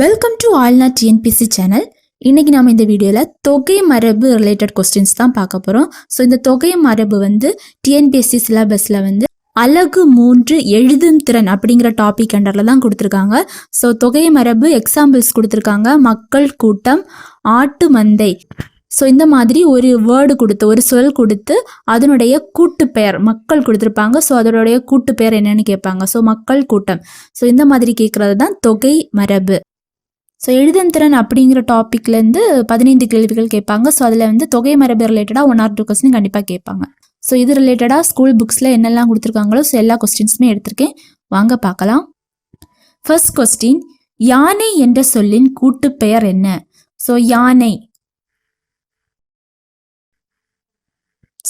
Welcome to ஆல்னா TNPSC channel. இன்னைக்கு நாம இந்த வீடியோவில் தொகை மரபு ரிலேட்டட் கொஸ்டின்ஸ் தான் பார்க்க போகிறோம். ஸோ இந்த தொகை மரபு டிஎன்பிஎஸ்சி சிலபஸில் அலகு 3 எழுதும் திறன் அப்படிங்கிற டாபிக் அண்டரில் தான் கொடுத்துருக்காங்க. ஸோ தொகை மரபு எக்ஸாம்பிள்ஸ் கொடுத்துருக்காங்க. மக்கள் கூட்டம், ஆட்டு மந்தை. ஸோ இந்த மாதிரி ஒரு வேர்டு கொடுத்து, ஒரு சொல் கொடுத்து அதனுடைய கூட்டு பெயர் மக்கள் கொடுத்துருப்பாங்க. ஸோ அதனுடைய கூட்டு பெயர் என்னன்னு கேட்பாங்க. ஸோ மக்கள் கூட்டம். ஸோ இந்த மாதிரி கேட்குறது தான் தொகை மரபு. ஸோ எழுதும் திறன் அப்படிங்கிற டாப்பிக்லேருந்து 15 கேள்விகள் கேட்பாங்க. ஸோ அதில் தொகை மரபு ரிலேட்டடாக 1 or 2 கொஸ்டின் கண்டிப்பாக கேட்பாங்க. ஸோ இது ரிலேட்டடாக ஸ்கூல் புக்ஸில் என்னெல்லாம் கொடுத்துருக்காங்களோ ஸோ எல்லா கொஸ்டின்ஸுமே எடுத்திருக்கேன். வாங்க பார்க்கலாம். ஃபர்ஸ்ட் கொஸ்டின், யானை என்ற சொல்லின் கூட்டு பெயர் என்ன? ஸோ யானை.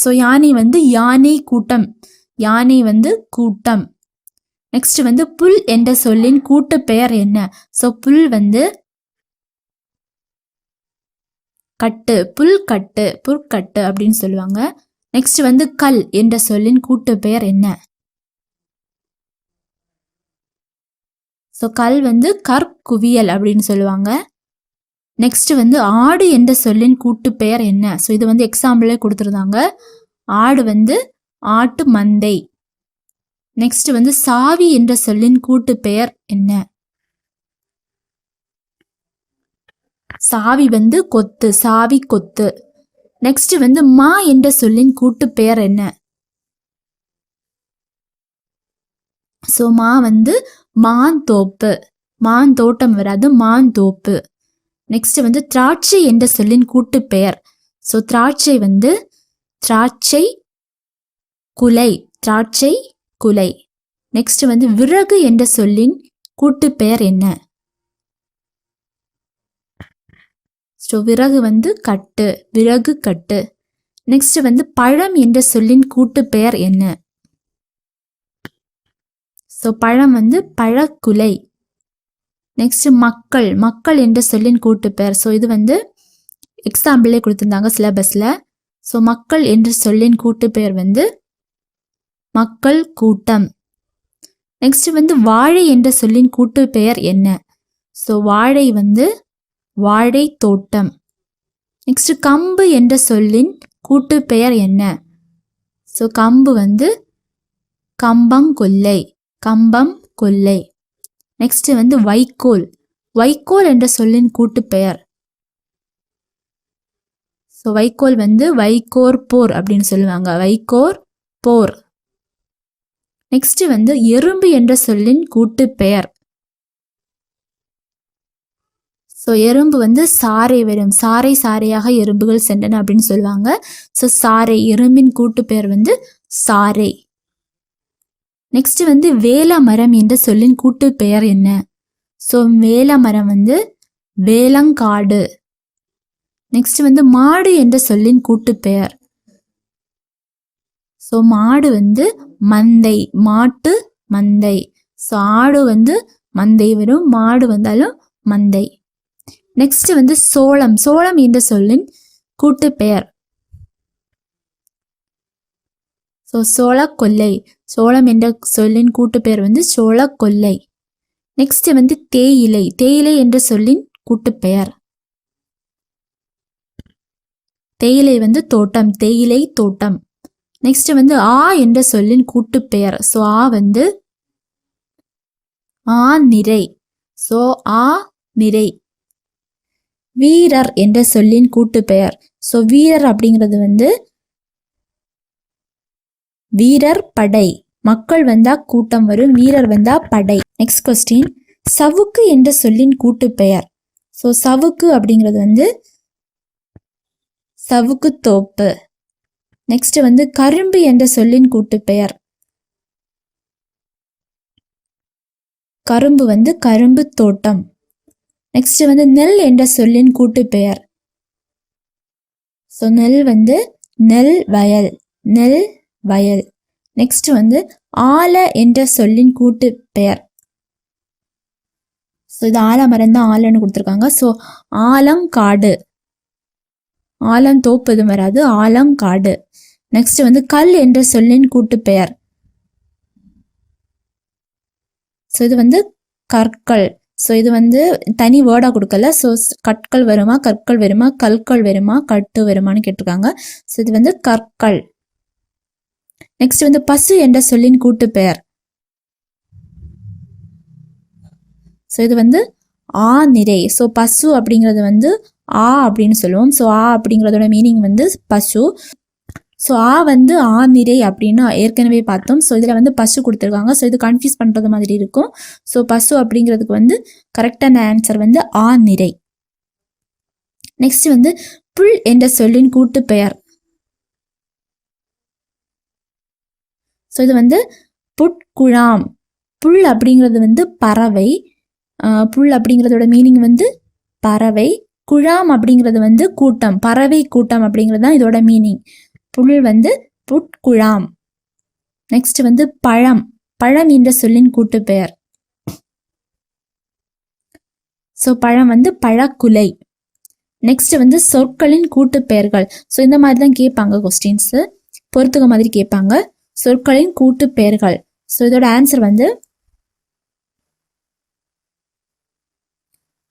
ஸோ யானை யானை கூட்டம். யானை கூட்டம். நெக்ஸ்ட் புல் என்ற சொல்லின் கூட்டு பெயர் என்ன? ஸோ புல் கட்டு, புல் கட்டு, புற்கட்டு அப்படின்னு சொல்லுவாங்க. நெக்ஸ்ட் கல் என்ற சொல்லின் கூட்டு பெயர் என்ன? ஸோ கல் கற்குவியல் அப்படின்னு சொல்லுவாங்க. நெக்ஸ்ட் ஆடு என்ற சொல்லின் கூட்டு பெயர் என்ன? ஸோ இது எக்ஸாம்பிளே கொடுத்துருந்தாங்க. ஆடு ஆட்டு மந்தை. நெக்ஸ்ட் சாவி என்ற சொல்லின் கூட்டு பெயர் என்ன? சாவி கொத்து, சாவி கொத்து. நெக்ஸ்ட் மா என்ற சொல்லின் கூட்டு பெயர் என்ன? ஸோ மா மாந்தோப்பு. மாந்தோட்டம் வராது, மாந்தோப்பு. நெக்ஸ்ட் திராட்சை என்ற சொல்லின் கூட்டு பெயர். ஸோ திராட்சை திராட்சை குலை, திராட்சை குலை. நெக்ஸ்ட் விறகு என்ற சொல்லின் கூட்டு பெயர் என்ன? ஸோ விறகு கட்டு, விறகு கட்டு. நெக்ஸ்ட் பழம் என்ற சொல்லின் கூட்டு பெயர் என்ன? ஸோ பழம் பழக்குலை. நெக்ஸ்ட் மக்கள், மக்கள் என்ற சொல்லின் கூட்டு பெயர். ஸோ இது எக்ஸாம்பிளே கொடுத்துருந்தாங்க சிலபஸில். ஸோ மக்கள் என்ற சொல்லின் கூட்டு பெயர் மக்கள் கூட்டம். நெக்ஸ்ட் வாழை என்ற சொல்லின் கூட்டு பெயர் என்ன? ஸோ வாழை வாழை தோட்டம். நெக்ஸ்ட் கம்பு என்ற சொல்லின் கூட்டு பெயர் என்ன? ஸோ கம்பு கம்பங்கொல்லை, கம்பம் கொல்லை. நெக்ஸ்ட் வைக்கோல், வைக்கோல் என்ற சொல்லின் கூட்டு பெயர். ஸோ வைக்கோல் வைக்கோர் போர் அப்படின்னு சொல்லுவாங்க, வைக்கோர் போர். நெக்ஸ்ட் எறும்பு என்ற சொல்லின் கூட்டு பெயர். ஸோ எறும்பு சாறை வரும், சாறை சாறையாக எறும்புகள் சென்றன அப்படின்னு சொல்லுவாங்க. ஸோ சாறை, எறும்பின் கூட்டு பெயர் சாறை. நெக்ஸ்ட் வேல மரம் என்ற சொல்லின் கூட்டு பெயர் என்ன? ஸோ வேல மரம் வேலங்காடு. நெக்ஸ்ட் மாடு என்ற சொல்லின் கூட்டு பெயர். ஸோ மாடு மந்தை, மாட்டு மந்தை. ஸோ ஆடு மந்தை வரும், மாடு வந்தாலும் மந்தை. நெக்ஸ்ட் சோளம், சோளம் என்ற சொல்லின் கூட்டு பெயர். ஸோ சோளக்கொல்லை, சோளம் என்ற சொல்லின் கூட்டு பெயர் சோளக்கொல்லை. நெக்ஸ்ட் தேயிலை, தேயிலை என்ற சொல்லின் கூட்டு பெயர். தேயிலை தோட்டம், தேயிலை தோட்டம். நெக்ஸ்ட் ஆ என்ற சொல்லின் கூட்டு பெயர். ஸோ ஆ நிறை. ஸோ ஆ நிறை. வீரர் என்ற சொல்லின் கூட்டு பெயர். ஸோ வீரர் அப்படிங்கிறது வீரர் படை. மக்கள் கூட்டம் வரும், வீரர் படை. நெக்ஸ்ட் கொஸ்டின், சவுக்கு என்ற சொல்லின் கூட்டு பெயர். ஸோ சவுக்கு அப்படிங்கிறது சவுக்கு தோப்பு. நெக்ஸ்ட் கரும்பு என்ற சொல்லின் கூட்டு பெயர். கரும்பு கரும்பு தோட்டம். நெக்ஸ்ட் நெல் என்ற சொல்லின் கூட்டு பெயர். ஸோ நெல் நெல் வயல், நெல் வயல். நெக்ஸ்ட் ஆல என்ற சொல்லின் கூட்டு பெயர். ஸோ இது ஆலமரம் தான், ஆலன்னு கொடுத்துருக்காங்க. ஸோ ஆலங்காடு, ஆலந்தோப்பு எதுவும் வராது, ஆலங்காடு. நெக்ஸ்ட் கல் என்ற சொல்லின் கூட்டு பெயர். ஸோ இது கற்கள். ஸோ இது வந்து தனி வேர்டாக கொடுக்கல. ஸோ கற்கள் வருமா, கற்கள் வருமா, கற்கள் வருமா, கட்டு வருமானு கேட்டிருக்காங்க. ஸோ இது வந்து கற்கள். நெக்ஸ்ட் வந்து பசு என்ற சொல்லின் கூட்டு பெயர். ஸோ இது வந்து ஆ நிறை. ஸோ பசு அப்படிங்கிறது வந்து ஆ அப்படின்னு சொல்லுவோம். ஸோ ஆ அப்படிங்கிறதோட மீனிங் வந்து பசு. ஸோ ஆ வந்து ஆ நிறை அப்படின்னு ஏற்கனவே பார்த்தோம். ஸோ இதில் வந்து பசு கொடுத்துருக்காங்க. ஸோ இது கன்ஃபியூஸ் பண்ணுறது மாதிரி இருக்கும். ஸோ பசு அப்படிங்கிறதுக்கு வந்து கரெக்டான ஆன்சர் வந்து ஆ நிறை. நெக்ஸ்ட் வந்து புல் என்ற சொல்லின் கூட்டு பெயர். ஸோ இது வந்து புட்குழாம். புல் அப்படிங்கிறது வந்து பறவை. புல் அப்படிங்கிறதோட மீனிங் வந்து பறவை. குழாம் அப்படிங்கிறது வந்து கூட்டம், பறவை கூட்டம் அப்படிங்கிறது தான் இதோட மீனிங். புல் வந்து புட்குழாம். நெக்ஸ்ட் வந்து பழம். பழம் என்ற சொல்லின் கூட்டு பெயர். ஸோ பழம் வந்து பழக்குலை. நெக்ஸ்ட் வந்து சொற்களின் கூட்டு பெயர்கள். ஸோ இந்த மாதிரி தான் கேட்பாங்க கொஸ்டின்ஸ், பொறுத்துக்க மாதிரி கேட்பாங்க. சொற்களின் கூட்டு பெயர்கள். ஸோ இதோட ஆன்சர் வந்து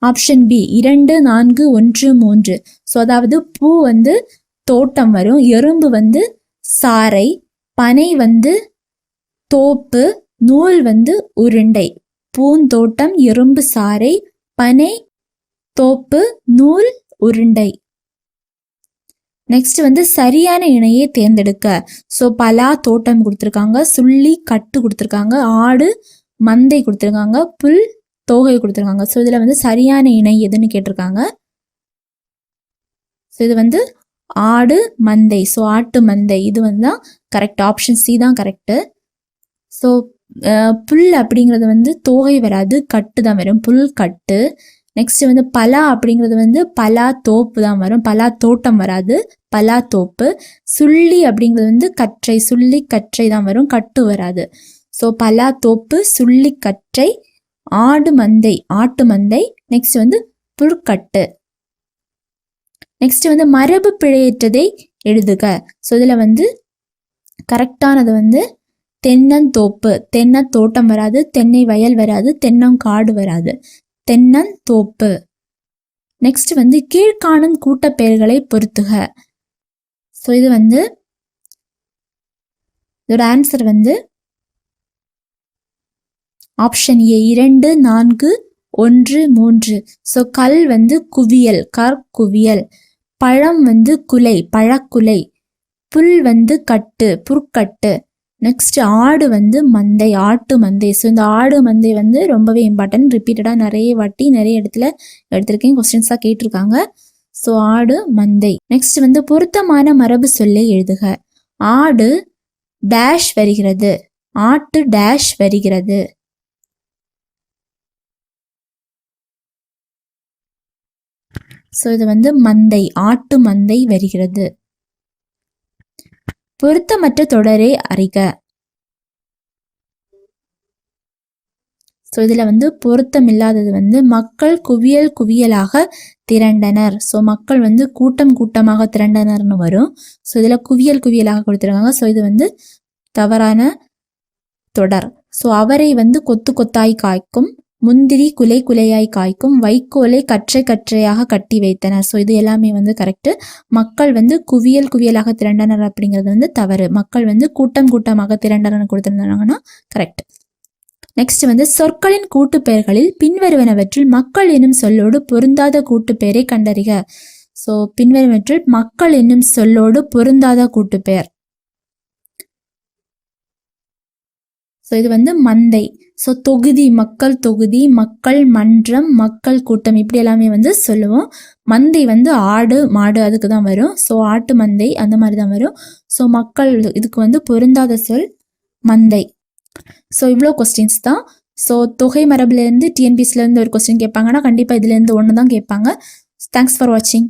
ஆப்ஷன் பி 2, 4, 1, 3. ஸோ அதாவது பூ வந்து தோட்டம் வரும், எறும்பு வந்து சாறை, பனை வந்து தோப்பு, நூல் வந்து உருண்டை. பூந்தோட்டம், எறும்பு சாறை, பனை தோப்பு, நூல் உருண்டை. நெக்ஸ்ட் வந்து சரியான இணையை தேர்ந்தெடுக்க. ஸோ பலா தோட்டம் கொடுத்துருக்காங்க, சுள்ளி கட்டு கொடுத்துருக்காங்க, ஆடு மந்தை கொடுத்துருக்காங்க, புல் தோகை கொடுத்துருக்காங்க. ஸோ இதில் வந்து சரியான இணை எதுன்னு கேட்டிருக்காங்க. ஸோ இது வந்து ஆடு மந்தை. ஸோ ஆட்டு மந்தை இது வந்து தான் கரெக்ட். ஆப்ஷன் சி தான் கரெக்டு. ஸோ புல் அப்படிங்கிறது வந்து தோகை வராது, கட்டு தான் வரும், புல் கட்டு. நெக்ஸ்ட் வந்து பலா அப்படிங்கிறது வந்து பலா தோப்பு தான் வரும், பலா தோட்டம் வராது, பலா தோப்பு. சுள்ளி அப்படிங்கிறது வந்து கற்றை, சுள்ளி கற்றை தான் வரும், கட்டு வராது. ஸோ பலா தோப்பு, சுள்ளி கற்றை, ஆடு மந்தை ஆட்டு மந்தை. நெக்ஸ்ட் வந்து புற்கட்டு. நெக்ஸ்ட் வந்து மரபு பிழையற்றதை எழுதுக. ஸோ இதில் வந்து கரெக்டானது வந்து தென்னந்தோப்பு. தென்னந்தோட்டம் வராது, தென்னை வயல் வராது, தென்னங்காடு வராது, தென்னந்தோப்பு. நெக்ஸ்ட் வந்து கீழ்காணும் கூட்டப்பெயர்களை பொறுத்துக. ஸோ இது வந்து இதோட ஆன்சர் வந்து ஆப்ஷன் ஏ 2, 4, 1, 3. ஸோ கல் வந்து குவியல், கற்குவியல். பழம் வந்து குலை, பழக்குலை. புல் வந்து கட்டு, புற்கட்டு. நெக்ஸ்ட் ஆடு வந்து மந்தை, ஆட்டு மந்தை. ஸோ இந்த ஆடு மந்தை வந்து ரொம்பவே இம்பார்ட்டன்ட், ரிப்பீட்டடாக நிறைய வாட்டி நிறைய இடத்துல எடுத்திருக்கேன், கொஸ்டின்ஸாக கேட்டிருக்காங்க. ஸோ ஆடு மந்தை. நெக்ஸ்ட் வந்து பொருத்தமான மரபு சொல்லை எழுதுக. ஆடு டேஷ் வருகிறது, ஆட்டு டேஷ் வருகிறது. ஸோ இது வந்து மந்தை, ஆட்டு மந்தை வருகிறது. பொருத்தமற்ற தொடரை அறிக. ஸோ இதில் வந்து பொருத்தம் இல்லாதது வந்து மக்கள் குவியல் குவியலாக திரண்டனர். ஸோ மக்கள் வந்து கூட்டம் கூட்டமாக திரண்டனர்னு வரும். ஸோ இதில் குவியல் குவியலாக கொடுத்துருக்காங்க. ஸோ இது வந்து தவறான தொடர். ஸோ அவரை வந்து கொத்து கொத்தாய் காய்க்கும், முந்திரி குலை குலையாய் காய்க்கும், வைக்கோலை கற்றை கற்றையாக கட்டி வைத்தனர். ஸோ இது எல்லாமே வந்து கரெக்டு. மக்கள் வந்து குவியல் குவியலாக திரண்டனர் அப்படிங்கிறது வந்து தவறு. மக்கள் வந்து கூட்டம் கூட்டமாக திரண்டனர் கொடுத்திருந்தாங்கன்னா கரெக்ட். நெக்ஸ்ட் வந்து சொற்களின் கூட்டு பெயர்களில் பின்வருவனவற்றில் மக்கள் என்னும் சொல்லோடு பொருந்தாத கூட்டு பெயரை கண்டறிக. ஸோ பின்வருவனவற்றில் மக்கள் என்னும் சொல்லோடு பொருந்தாத கூட்டு பெயர். ஸோ இது வந்து மந்தை. ஸோ தொகுதி, மக்கள் தொகுதி, மக்கள் மன்றம், மக்கள் கூட்டம், இப்படி எல்லாமே வந்து சொல்லுவோம். மந்தை வந்து ஆடு மாடு அதுக்கு தான் வரும். ஸோ ஆட்டு மந்தை அந்த மாதிரி தான் வரும். ஸோ மக்கள் இதுக்கு வந்து பொருந்தாத சொல் மந்தை. ஸோ இவ்வளோ கொஸ்டின்ஸ் தான். ஸோ தொகை மரபுலேருந்து டிஎன்பிஎஸ்சிலேருந்து ஒரு கொஸ்டின் கேட்பாங்கன்னா கண்டிப்பாக இதுலேருந்து ஒன்று தான் கேட்பாங்க. தேங்க்ஸ் ஃபார் வாட்சிங்.